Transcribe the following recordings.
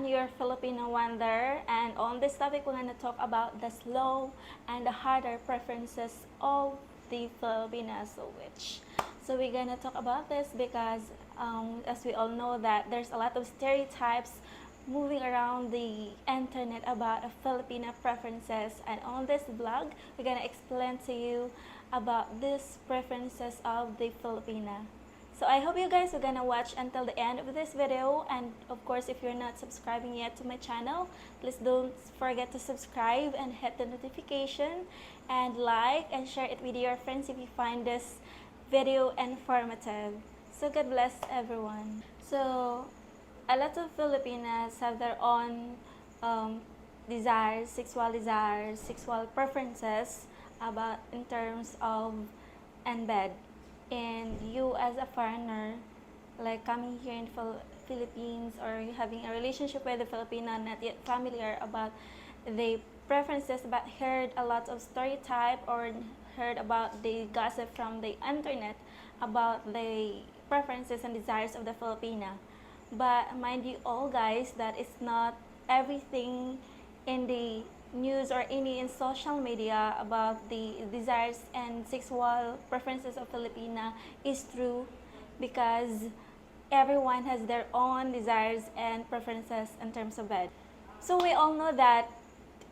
everyone, your Filipino Wonder, and on this topic we're going to talk about the slow and the harder preferences of the Filipinas. So we're going to talk about this because as we all know that there's a lot of stereotypes moving around the internet about Filipino preferences, and on this vlog we're going to explain to you about these preferences of the Filipina. So I hope you guys are gonna watch until the end of this video, and of course if you're not subscribing yet to my channel, please don't forget to subscribe and hit the notification and like and share it with your friends if you find this video informative. So God bless everyone. So a lot of Filipinas have their own desires, sexual preferences about in terms of and bed. And you as a foreigner, like coming here in Philippines, or having a relationship with a Filipino, not yet familiar about the preferences, but heard a lot of stereotype or heard about the gossip from the internet about the preferences and desires of the Filipina. But mind you all guys, that it's not everything in the news or any in social media about the desires and sexual preferences of Filipina is true, because everyone has their own desires and preferences in terms of bed. So we all know that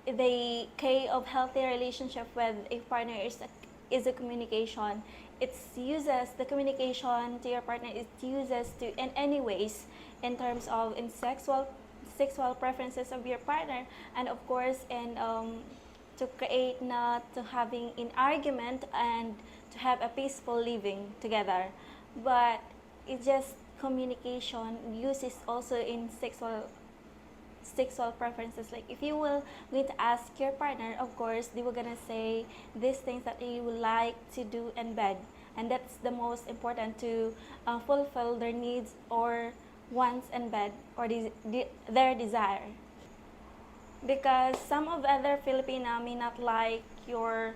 the key of healthy relationship with a partner is a communication. The communication to your partner, it uses to in any ways in terms of in sexual preferences of your partner, and of course in to create not to having an argument and to have a peaceful living together. But it's just communication uses also in sexual preferences. Like if you will going to ask your partner, of course they were gonna say these things that you would like to do in bed, and that's the most important to fulfill their needs or wants in bed, or their desire. Because some of the other Filipina may not like your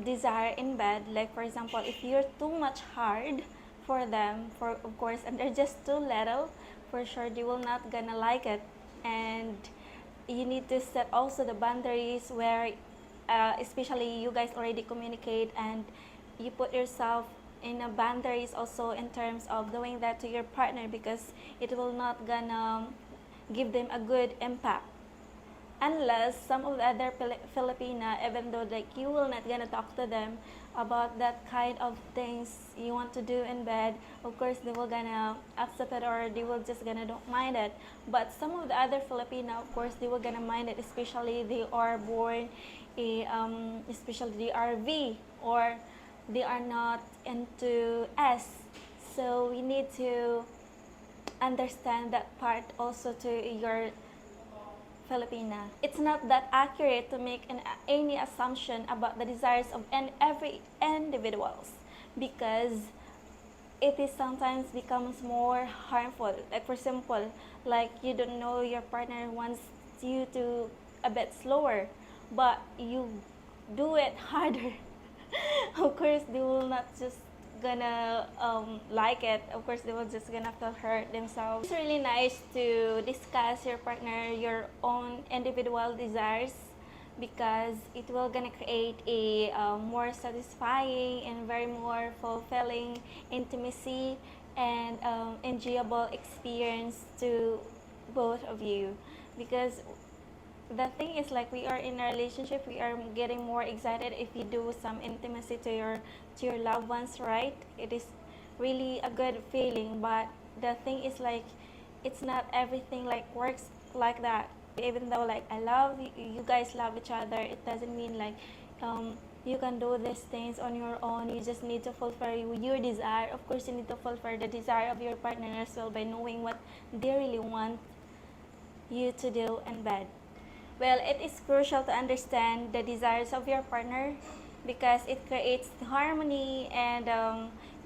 desire in bed. Like for example, if you're too much hard for them, for of course, and they're just too little, for sure they will not gonna like it. And you need to set also the boundaries where especially you guys already communicate and you put yourself in a boundaries also in terms of doing that to your partner, because it will not gonna give them a good impact. Unless some of the other Filipina, even though like you will not gonna talk to them about that kind of things you want to do in bed, of course they will gonna accept it, or they will just gonna don't mind it. But some of the other Filipina, of course they will gonna mind it, especially they are born especially they are V, or they are not into S. So we need to understand that part also to your Filipina. It's not that accurate to make any assumption about the desires of every individuals, because it is sometimes becomes more harmful. Like for example, like you don't know your partner wants you to a bit slower, but you do it harder. Of course they will not just gonna like it. Of course they will just gonna feel hurt themselves. It's really nice to discuss your partner your own individual desires, because it will gonna create a more satisfying and very more fulfilling intimacy and enjoyable experience to both of you. Because the thing is, like, we are in a relationship, we are getting more excited if you do some intimacy to your loved ones, right? It is really a good feeling. But the thing is, like, it's not everything like works like that. Even though like I love you, you guys love each other, it doesn't mean like you can do these things on your own. You just need to fulfill your desire. Of course you need to fulfill the desire of your partner as well, by knowing what they really want you to do in bed. Well, it is crucial to understand the desires of your partner, because it creates harmony and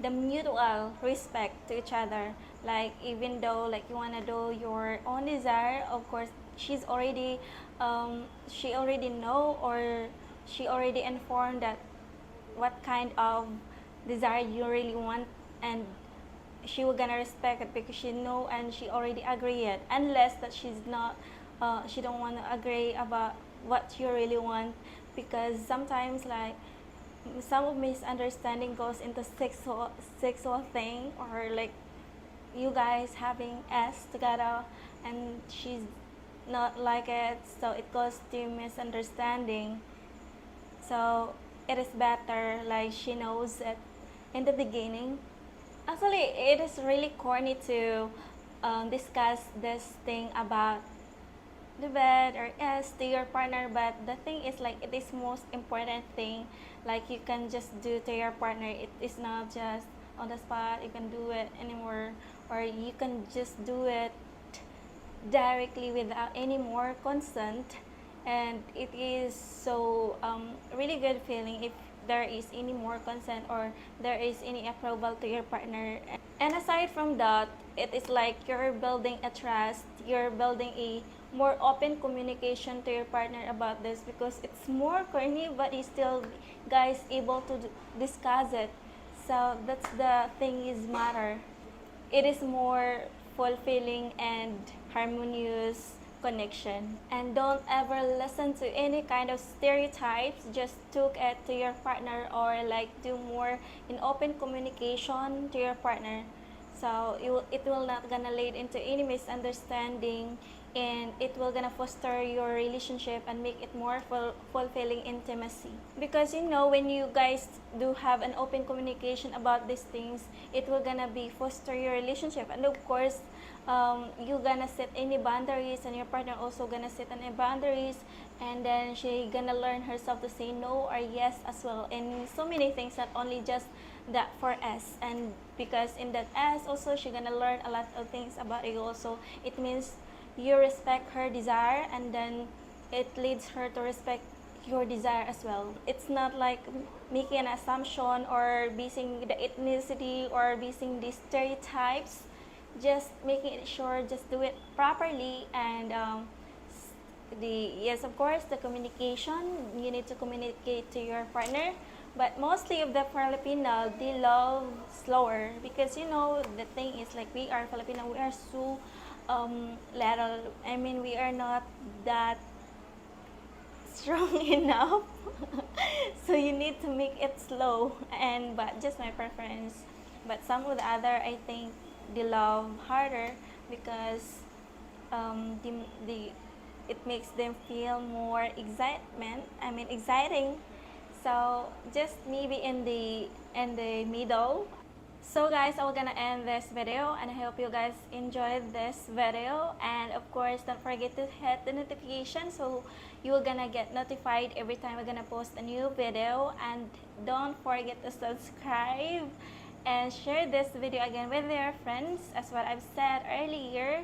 the mutual respect to each other. Like even though like you want to do your own desire, of course she already know, or she already informed that what kind of desire you really want, and she will gonna respect it because she know and she already agree it, unless that she's not she don't want to agree about what you really want, because sometimes like some of misunderstanding goes into sexual thing, or like you guys having s together and she's not like it, so it goes to misunderstanding. So it is better like she knows it in the beginning. Actually, it is really corny to discuss this thing about the bed or yes to your partner, but the thing is like it is most important thing, like you can just do to your partner. It is not just on the spot you can do it anymore, or you can just do it directly without any more consent, and it is so really good feeling if there is any more consent or there is any approval to your partner. And aside from that, it is like you're building a trust, you're building a more open communication to your partner about this, because it's more corny but you still guys able to discuss it. So that's the thing is matter. It is more fulfilling and harmonious connection. And don't ever listen to any kind of stereotypes. Just talk it to your partner, or like do more in open communication to your partner. So it will not gonna lead into any misunderstanding, and it will gonna foster your relationship and make it more fulfilling intimacy. Because you know, when you guys do have an open communication about these things, it will gonna be foster your relationship. And of course, you gonna set any boundaries, and your partner also gonna set any boundaries, and then she gonna learn herself to say no or yes as well, and so many things, not only just that for S. And because in that S also she gonna learn a lot of things about you also. It means you respect her desire, and then it leads her to respect your desire as well. It's not like making an assumption or basing the ethnicity or basing the stereotypes. Just making it sure, just do it properly. And yes, of course, the communication, you need to communicate to your partner. But mostly of the Filipino, they love slower, because you know the thing is like we are Filipino, we are so little. I mean, we are not that strong enough. So you need to make it slow, and but just my preference. But some of the other, I think they love harder, because the it makes them feel more excitement, I mean exciting. So just maybe in the middle. So guys, I'm gonna end this video, and I hope you guys enjoyed this video. And of course, don't forget to hit the notification so you're gonna get notified every time we're gonna post a new video. And don't forget to subscribe and share this video again with your friends, as what I've said earlier.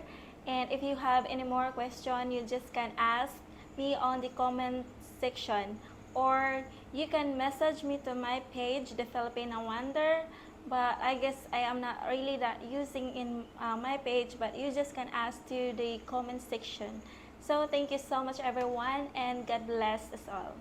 And if you have any more question, you just can ask me on the comment section, or you can message me to my page, the Filipina Wonder. But I guess I am not really that using in my page, but you just can ask to the comment section. So thank you so much everyone, and God bless us all.